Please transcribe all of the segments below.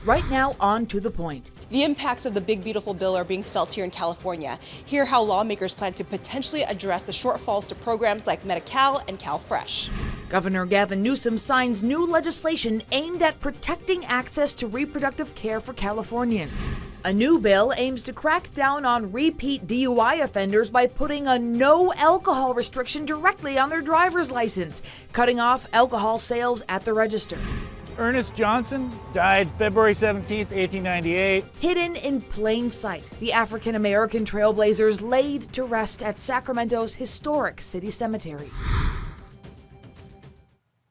Right now, on To the Point. The impacts of the Big Beautiful Bill are being felt here in California. Hear how lawmakers plan to potentially address the shortfalls to programs like Medi-Cal and CalFresh. Governor Gavin Newsom signs new legislation aimed at protecting access to reproductive care for Californians. A new bill aims to crack down on repeat DUI offenders by putting a no alcohol restriction directly on their driver's license, cutting off alcohol sales at the register. Ernest Johnson died February 17, 1898. Hidden in plain sight, the African-American trailblazers laid to rest at Sacramento's historic city cemetery.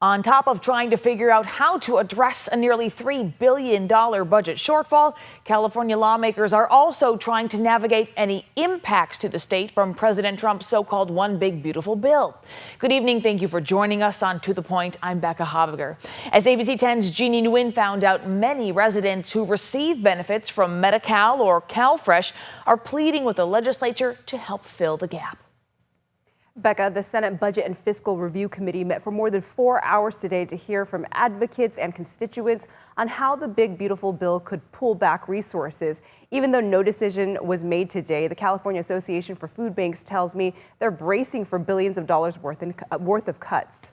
On top of trying to figure out how to address a nearly $3 billion budget shortfall, California lawmakers are also trying to navigate any impacts to the state from President Trump's so-called One Big Beautiful Bill. Good evening. Thank you for joining us on To the Point. I'm Becca Habiger. As ABC 10's Jeannie Nguyen found out, many residents who receive benefits from Medi-Cal or CalFresh are pleading with the legislature to help fill the gap. Becca, the Senate Budget and Fiscal Review Committee met for more than 4 hours today to hear from advocates and constituents on how the Big Beautiful Bill could pull back resources. Even though no decision was made today, the California Association for Food Banks tells me they're bracing for billions of dollars worth of cuts.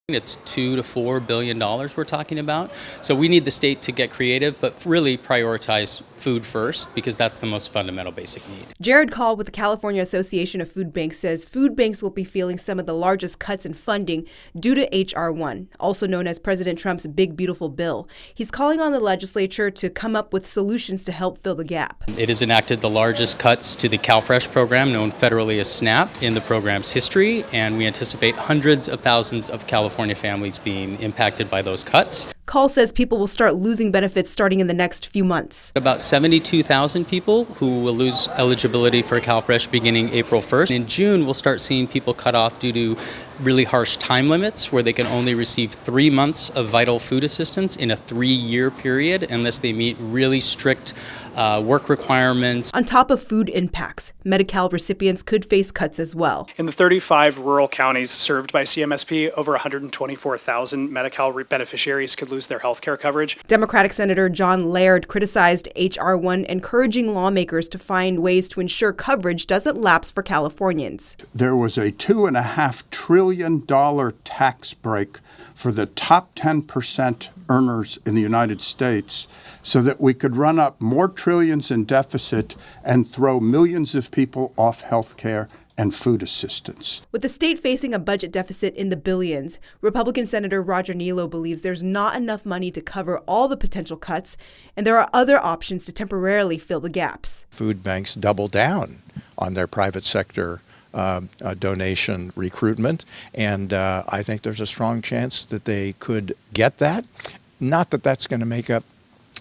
It's $2 to $4 billion we're talking about. So we need the state to get creative, but really prioritize food first, because that's the most fundamental basic need. Jared Call with the California Association of Food Banks says food banks will be feeling some of the largest cuts in funding due to H.R. 1, also known as President Trump's Big Beautiful Bill. He's calling on the legislature to come up with solutions to help fill the gap. It has enacted the largest cuts to the CalFresh program, known federally as SNAP, in the program's history, and we anticipate hundreds of thousands of California families being impacted by those cuts. Call says people will start losing benefits starting in the next few months. About 72,000 people who will lose eligibility for CalFresh beginning April 1st. In June, we'll start seeing people cut off due to really harsh time limits where they can only receive 3 months of vital food assistance in a 3-year period unless they meet really strict work requirements. On top of food impacts, Medi-Cal recipients could face cuts as well. In the 35 rural counties served by CMSP, over 124,000 Medi-Cal beneficiaries could lose their health care coverage. Democratic Senator John Laird criticized H.R. 1, encouraging lawmakers to find ways to ensure coverage doesn't lapse for Californians. There was a $2.5 trillion tax break for the top 10% earners in the United States, so that we could run up more trillions in deficit and throw millions of people off health care and food assistance. With the state facing a budget deficit in the billions, Republican Senator Roger Nilo believes there's not enough money to cover all the potential cuts, and there are other options to temporarily fill the gaps. Food banks double down on their private sector donation recruitment, and I think there's a strong chance that they could get that. Not that that's going to make up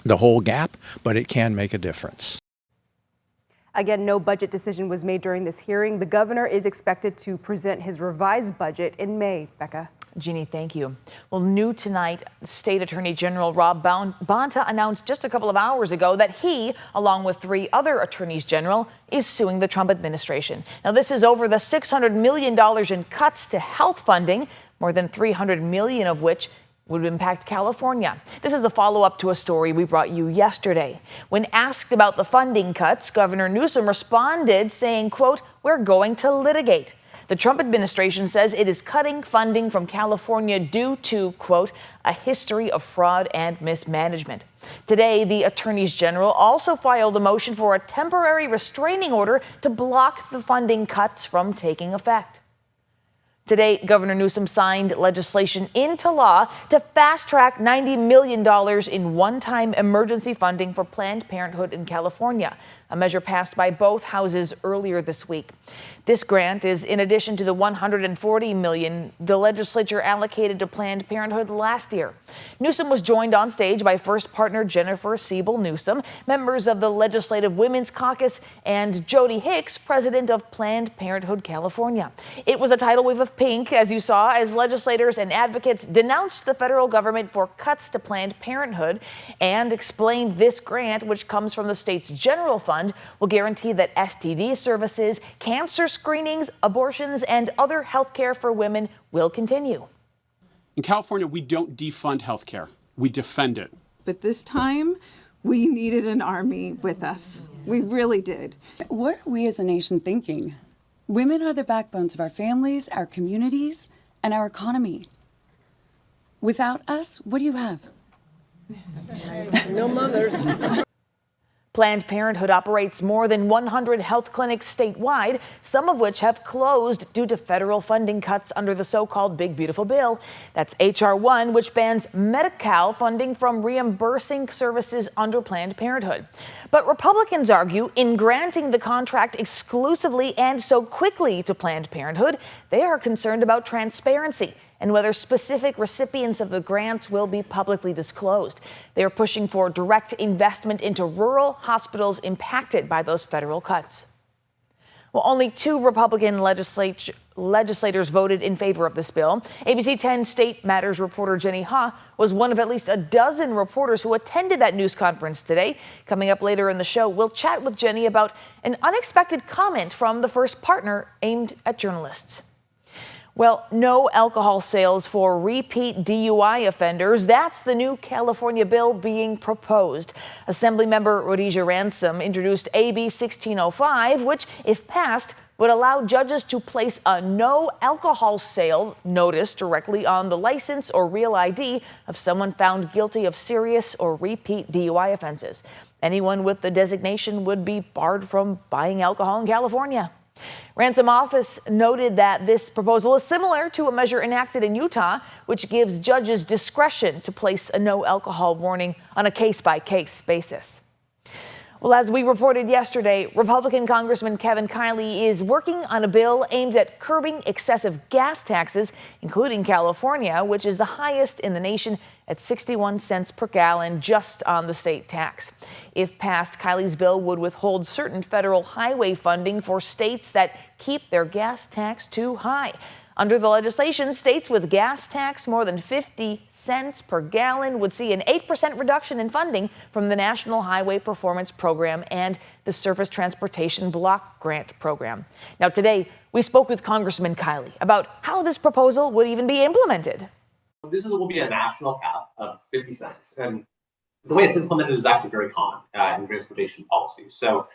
the whole gap, but it can make a difference. Again, no budget decision was made during this hearing. The governor is expected to present his revised budget in May. Becca. Jeannie, thank you. Well, new tonight, State Attorney General Rob Bonta announced just a couple of hours ago that he, along with 3 other attorneys general, is suing the Trump administration. Now, this is over the $600 million in cuts to health funding, more than $300 million of which would impact California. This is a follow-up to a story we brought you yesterday. When asked about the funding cuts, Governor Newsom responded saying, quote, "We're going to litigate." The Trump administration says it is cutting funding from California due to, quote, "a history of fraud and mismanagement." Today, the attorneys general also filed a motion for a temporary restraining order to block the funding cuts from taking effect. Today, Governor Newsom signed legislation into law to fast-track $90 million in one-time emergency funding for Planned Parenthood in California, a measure passed by both houses earlier this week. This grant is in addition to the $140 million the legislature allocated to Planned Parenthood last year. Newsom was joined on stage by first partner Jennifer Siebel Newsom, members of the Legislative Women's Caucus, and Jody Hicks, president of Planned Parenthood California. It was a tidal wave of pink, as you saw, as legislators and advocates denounced the federal government for cuts to Planned Parenthood and explained this grant, which comes from the state's general fund, will guarantee that STD services, cancer screenings, abortions, and other health care for women will continue. In California, we don't defund health care. We defend it. but this time we needed an army with us. We really did. What are we as a nation thinking? Women are the backbones of our families, our communities, and our economy. Without us, what do you have? No mothers. Planned Parenthood operates more than 100 health clinics statewide, some of which have closed due to federal funding cuts under the so-called Big Beautiful Bill. That's H.R. 1, which bans Medi-Cal funding from reimbursing services under Planned Parenthood. But Republicans argue in granting the contract exclusively and so quickly to Planned Parenthood, they are concerned about transparency and whether specific recipients of the grants will be publicly disclosed. They are pushing for direct investment into rural hospitals impacted by those federal cuts. Well, only 2 Republican legislators voted in favor of this bill. ABC 10 State Matters reporter Jenny Ha was one of at least a dozen reporters who attended that news conference today. Coming up later in the show, we'll chat with Jenny about an unexpected comment from the first partner aimed at journalists. Well, no alcohol sales for repeat DUI offenders. That's the new California bill being proposed. Assemblymember Rhodesia Ransom introduced AB 1605, which, if passed, would allow judges to place a no alcohol sale notice directly on the license or real ID of someone found guilty of serious or repeat DUI offenses. Anyone with the designation would be barred from buying alcohol in California. Ransom office noted that this proposal is similar to a measure enacted in Utah, which gives judges discretion to place a no alcohol warning on a case-by-case basis. Well, as we reported yesterday, Republican Congressman Kevin Kiley is working on a bill aimed at curbing excessive gas taxes, including California, which is the highest in the nation at 61 cents per gallon just on the state tax. If passed, Kiley's bill would withhold certain federal highway funding for states that keep their gas tax too high. Under the legislation, states with gas tax more than 50 cents per gallon would see an 8% reduction in funding from the National Highway Performance Program and the Surface Transportation Block Grant Program. Now, today, we spoke with Congressman Kiley about how this proposal would even be implemented. This will be a national cap of 50 cents. And the way it's implemented is actually very common in transportation policy. So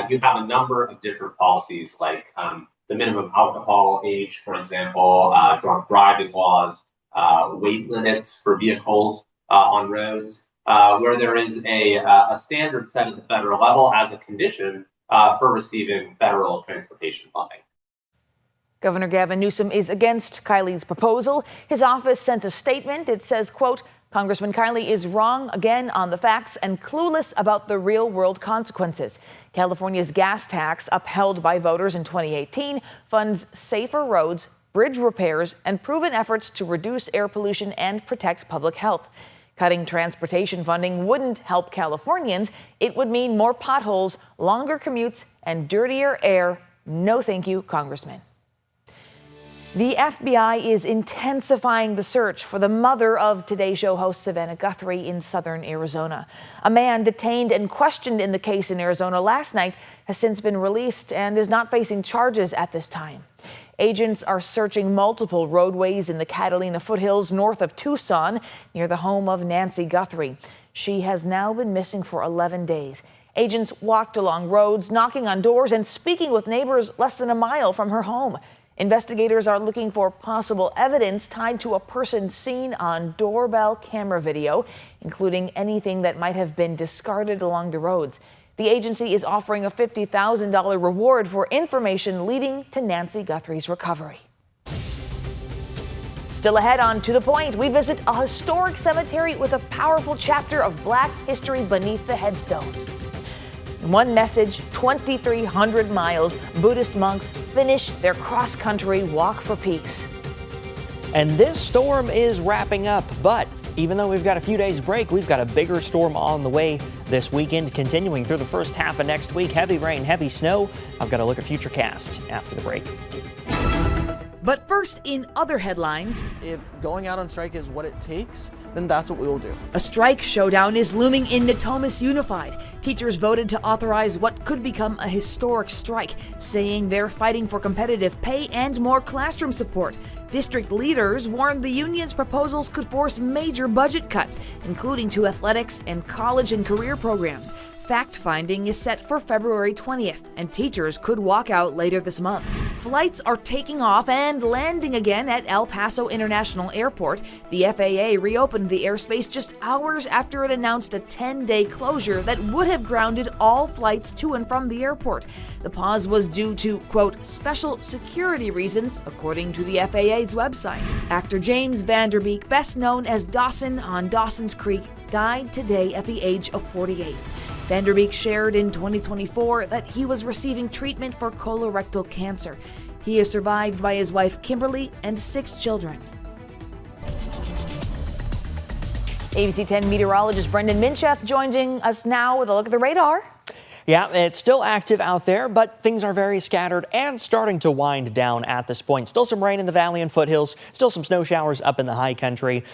you have a number of different policies like the minimum alcohol age, for example, drunk driving laws, weight limits for vehicles on roads, where there is a standard set at the federal level as a condition for receiving federal transportation funding. Governor Gavin Newsom is against Kiley's proposal. His office sent a statement. It says, quote, Congressman Kiley is wrong again on the facts and clueless about the real world consequences. California's gas tax, upheld by voters in 2018, funds safer roads, bridge repairs, and proven efforts to reduce air pollution and protect public health. Cutting transportation funding wouldn't help Californians. It would mean more potholes, longer commutes, and dirtier air. No thank you, Congressman. The FBI is intensifying the search for the mother of Today Show host Savannah Guthrie in southern Arizona. A man detained and questioned in the case in Arizona last night has since been released and is not facing charges at this time. Agents are searching multiple roadways in the Catalina foothills north of Tucson, near the home of Nancy Guthrie. She has now been missing for 11 days. Agents walked along roads, knocking on doors and speaking with neighbors less than a mile from her home. Investigators are looking for possible evidence tied to a person seen on doorbell camera video, including anything that might have been discarded along the roads. The agency is offering a $50,000 reward for information leading to Nancy Guthrie's recovery. Still ahead on To the Point, we visit a historic cemetery with a powerful chapter of Black history beneath the headstones. In one message, 2,300 miles, Buddhist monks finish their cross-country walk for peace. And this storm is wrapping up, but even though we've got a few days break, we've got a bigger storm on the way this weekend, continuing through the first half of next week. Heavy rain, heavy snow. I've got a look at Futurecast after the break. But first, in other headlines, If going out on strike is what it takes, then that's what we will do. a strike showdown is looming in Natomas Unified. Teachers voted to authorize what could become a historic strike, saying they're fighting for competitive pay and more classroom support. District leaders warned the union's proposals could force major budget cuts, including to athletics and college and career programs. Fact-finding is set for February 20th, and teachers could walk out later this month. Flights are taking off and landing again at El Paso International Airport. The FAA reopened the airspace just hours after it announced a 10-day closure that would have grounded all flights to and from the airport. The pause was due to, quote, special security reasons, according to the FAA's website. Actor James Van Der Beek, best known as Dawson on Dawson's Creek, died today at the age of 48. Van Der Beek shared in 2024 that he was receiving treatment for colorectal cancer. He is survived by his wife Kimberly and 6 children. ABC 10 meteorologist Brendan Minchef joining us now with a look at the radar. Yeah, it's still active out there, but things are very scattered and starting to wind down at this point. Still some rain in the valley and foothills, still some snow showers up in the high country.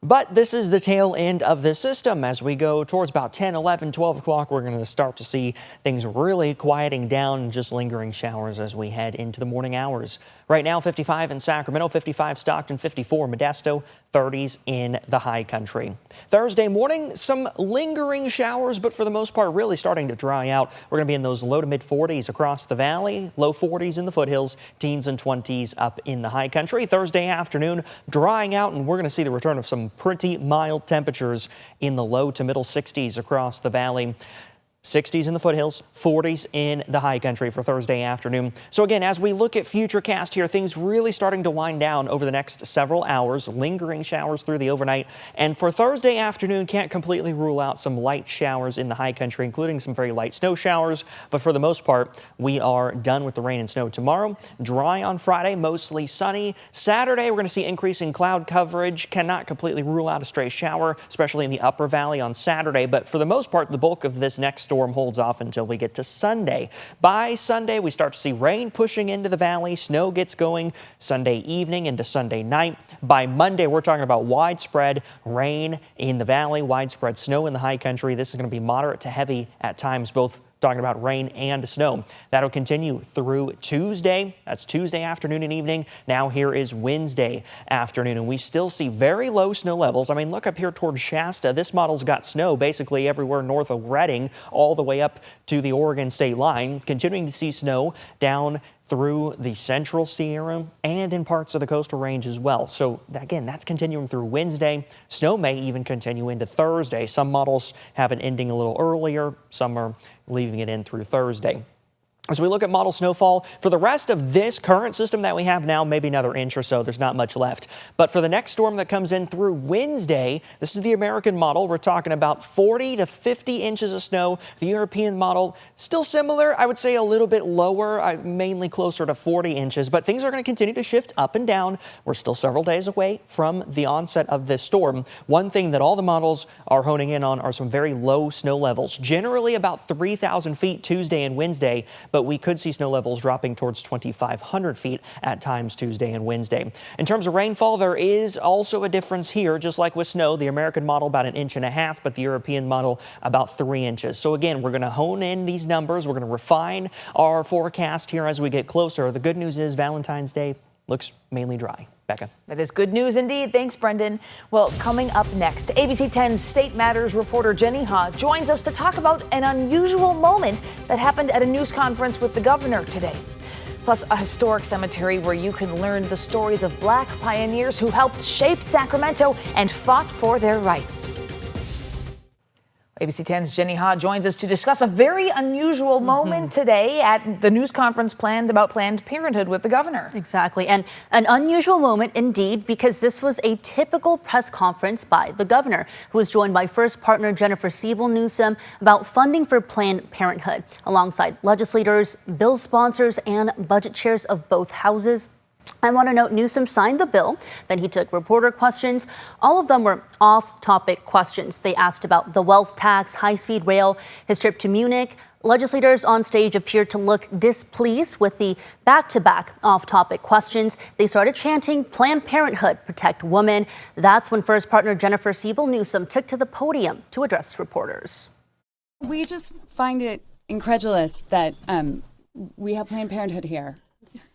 But this is the tail end of this system. As we go towards about 10, 11, 12 o'clock, we're going to start to see things really quieting down and just lingering showers as we head into the morning hours. Right now, 55 in Sacramento, 55 Stockton, 54 Modesto, 30s in the high country. Thursday morning, some lingering showers, but for the most part, really starting to dry out. We're going to be in those low to mid 40s across the valley, low 40s in the foothills, teens and 20s up in the high country. Thursday afternoon, drying out, and we're going to see the return of some pretty mild temperatures in the low to middle 60s across the valley. 60s in the foothills, 40s in the high country for Thursday afternoon. So again, as we look at Futurecast here, things really starting to wind down over the next several hours, lingering showers through the overnight. And for Thursday afternoon, can't completely rule out some light showers in the high country, including some very light snow showers. But for the most part, we are done with the rain and snow tomorrow. Dry on Friday, mostly sunny. Saturday, we're going to see increasing cloud coverage. Cannot completely rule out a stray shower, especially in the upper valley on Saturday. But for the most part, the bulk of this next storm holds off until we get to Sunday. By Sunday, we start to see rain pushing into the valley. Snow gets going Sunday evening into Sunday night. By Monday, we're talking about widespread rain in the valley, widespread snow in the high country. This is going to be moderate to heavy at times, both talking about rain and snow. That'll continue through Tuesday. That's Tuesday afternoon and evening. Now here is Wednesday afternoon, and we still see very low snow levels. I mean, look up here towards Shasta. This model's got snow basically everywhere north of Redding, all the way up to the Oregon state line. Continuing to see snow down through the central Sierra and in parts of the coastal range as well. So again, that's continuing through Wednesday. Snow may even continue into Thursday. Some models have it ending a little earlier. Some are leaving it in through Thursday. As we look at model snowfall, for the rest of this current system that we have now, maybe another inch or so, there's not much left. But for the next storm that comes in through Wednesday, this is the American model. We're talking about 40 to 50 inches of snow. The European model, still similar, I would say a little bit lower, mainly closer to 40 inches. But things are going to continue to shift up and down. We're still several days away from the onset of this storm. One thing that all the models are honing in on are some very low snow levels, generally about 3,000 feet Tuesday and Wednesday. But we could see snow levels dropping towards 2,500 feet at times Tuesday and Wednesday. In terms of rainfall, there is also a difference here. Just like with snow, the American model about 1.5 inches, but the European model about 3 inches. So again, we're going to hone in these numbers. We're going to refine our forecast here as we get closer. The good news is Valentine's Day looks mainly dry. Becca. That is good news indeed. Thanks, Brendan. Well, coming up next, ABC 10's State Matters reporter Jenny Ha joins us to talk about an unusual moment that happened at a news conference with the governor today. Plus, a historic cemetery where you can learn the stories of Black pioneers who helped shape Sacramento and fought for their rights. ABC 10's Jenny Ha joins us to discuss a very unusual moment today at the news conference planned about Planned Parenthood with the governor. Exactly, and an unusual moment indeed, because this was a typical press conference by the governor, who was joined by first partner Jennifer Siebel Newsom about funding for Planned Parenthood, alongside legislators, bill sponsors, and budget chairs of both houses. I want to note Newsom signed the bill, then he took reporter questions. All of them were off-topic questions. They asked about the wealth tax, high-speed rail, his trip to Munich. Legislators on stage appeared to look displeased with the back-to-back off-topic questions. They started chanting Planned Parenthood, protect women. That's when first partner Jennifer Siebel Newsom took to the podium to address reporters. We just find it incredulous that we have Planned Parenthood here.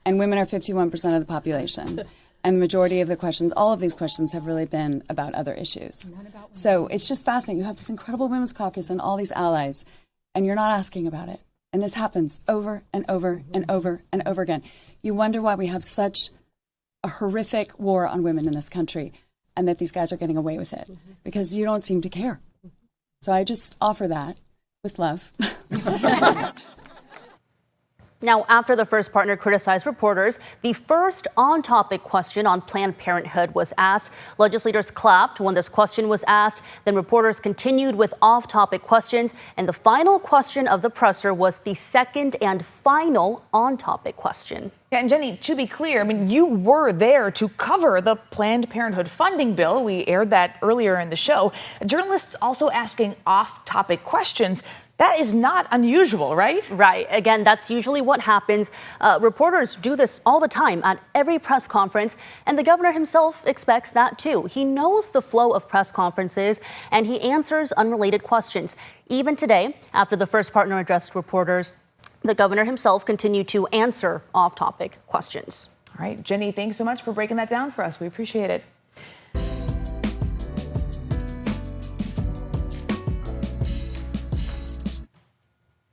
And women are 51% of the population. And the majority of the questions, all of these questions, have really been about other issues. So it's just fascinating. You have this incredible women's caucus and all these allies, and you're not asking about it. And this happens over and over and over and over again. You wonder why we have such a horrific war on women in this country and that these guys are getting away with it, because you don't seem to care. So I just offer that with love. Now, after the first partner criticized reporters, the first on-topic question on Planned Parenthood was asked. Legislators clapped when this question was asked. Then reporters continued with off-topic questions. And the final question of the presser was the second and final on-topic question. Yeah, and Jenny, to be clear, I mean, you were there to cover the Planned Parenthood funding bill. We aired that earlier in the show. Journalists also asking off-topic questions. That is not unusual, right? Right. Again, that's usually what happens. Reporters do this all the time at every press conference, and the governor himself expects that too. He knows the flow of press conferences, and he answers unrelated questions. Even today, after the first partner addressed reporters, the governor himself continued to answer off-topic questions. All right, Jenny, thanks so much for breaking that down for us. We appreciate it.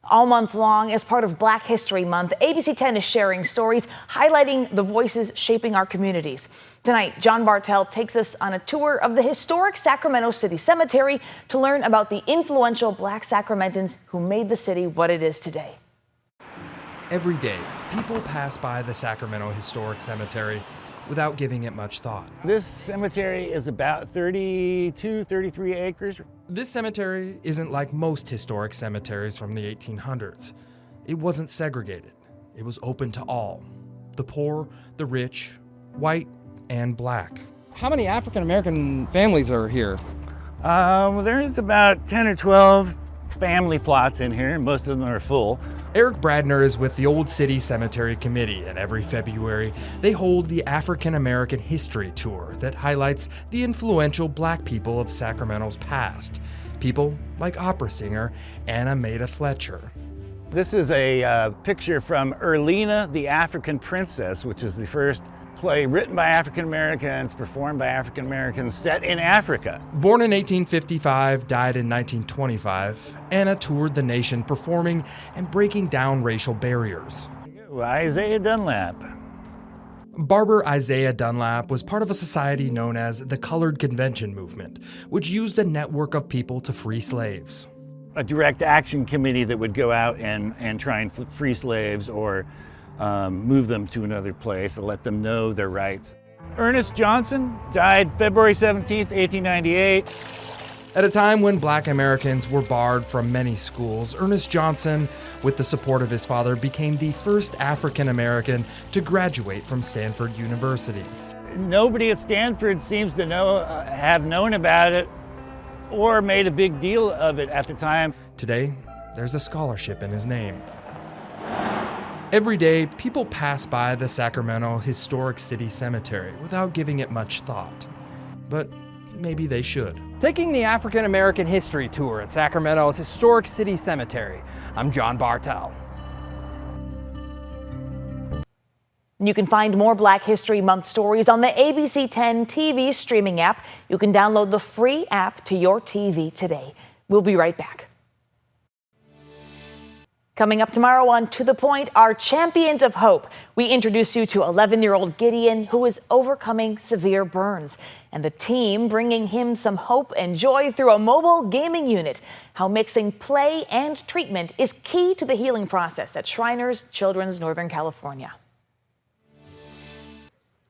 All month long, as part of Black History Month, ABC 10 is sharing stories highlighting the voices shaping our communities. Tonight, John Bartel takes us on a tour of the historic Sacramento City Cemetery to learn about the influential Black Sacramentans who made the city what it is today. Every day, people pass by the Sacramento Historic Cemetery without giving it much thought. This cemetery is about 33 acres. This cemetery isn't like most historic cemeteries from the 1800s. It wasn't segregated. It was open to all, the poor, the rich, white, and black. How many African American families are here? Well, there's about 10 or 12 family plots in here, and most of them are full. Eric Bradner is with the Old City Cemetery Committee, and every February they hold the African American History Tour that highlights the influential Black people of Sacramento's past. People like opera singer Anna Maida Fletcher. This is a picture from Erlina, the African Princess, which is the first play written by African Americans, performed by African Americans, set in Africa. Born in 1855, died in 1925, Anna toured the nation performing and breaking down racial barriers. Isaiah Dunlap. Barber Isaiah Dunlap was part of a society known as the Colored Convention Movement, which used a network of people to free slaves. A direct action committee that would go out and try and free slaves or move them to another place and let them know their rights. Ernest Johnson died February 17th, 1898. At a time when Black Americans were barred from many schools, Ernest Johnson, with the support of his father, became the first African American to graduate from Stanford University. Nobody at Stanford seems to have known about it or made a big deal of it at the time. Today, there's a scholarship in his name. Every day, people pass by the Sacramento Historic City Cemetery without giving it much thought. But maybe they should. Taking the African American History Tour at Sacramento's Historic City Cemetery, I'm John Bartel. You can find more Black History Month stories on the ABC 10 TV streaming app. You can download the free app to your TV today. We'll be right back. Coming up tomorrow on To The Point, our Champions of Hope. We introduce you to 11-year-old Gideon, who is overcoming severe burns, and the team bringing him some hope and joy through a mobile gaming unit. How mixing play and treatment is key to the healing process at Shriners Children's Northern California.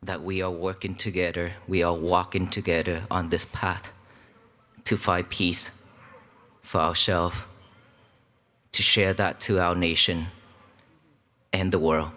That we are working together, we are walking together on this path to find peace for ourselves, to share that to our nation and the world.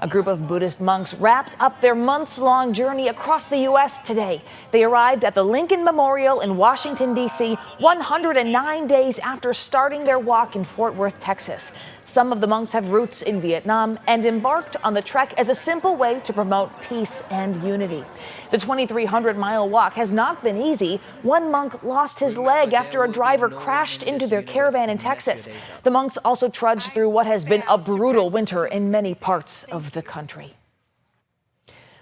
A group of Buddhist monks wrapped up their months-long journey across the U.S. today. They arrived at the Lincoln Memorial in Washington, D.C., 109 days after starting their walk in Fort Worth, Texas. Some of the monks have roots in Vietnam and embarked on the trek as a simple way to promote peace and unity. The 2,300-mile walk has not been easy. One monk lost his leg after a driver crashed into their caravan in Texas. The monks also trudged through what has been a brutal winter in many parts of the country.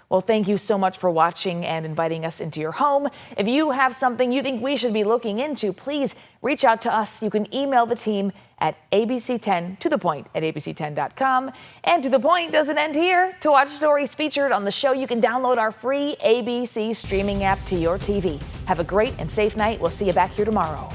Well, thank you so much for watching and inviting us into your home. If you have something you think we should be looking into, please reach out to us. You can email the team at ABC10 to the point at abc10.com. And To the Point doesn't end here. To watch stories featured on the show, you can download our free ABC streaming app to your TV. Have a great and safe night. We'll see you back here tomorrow.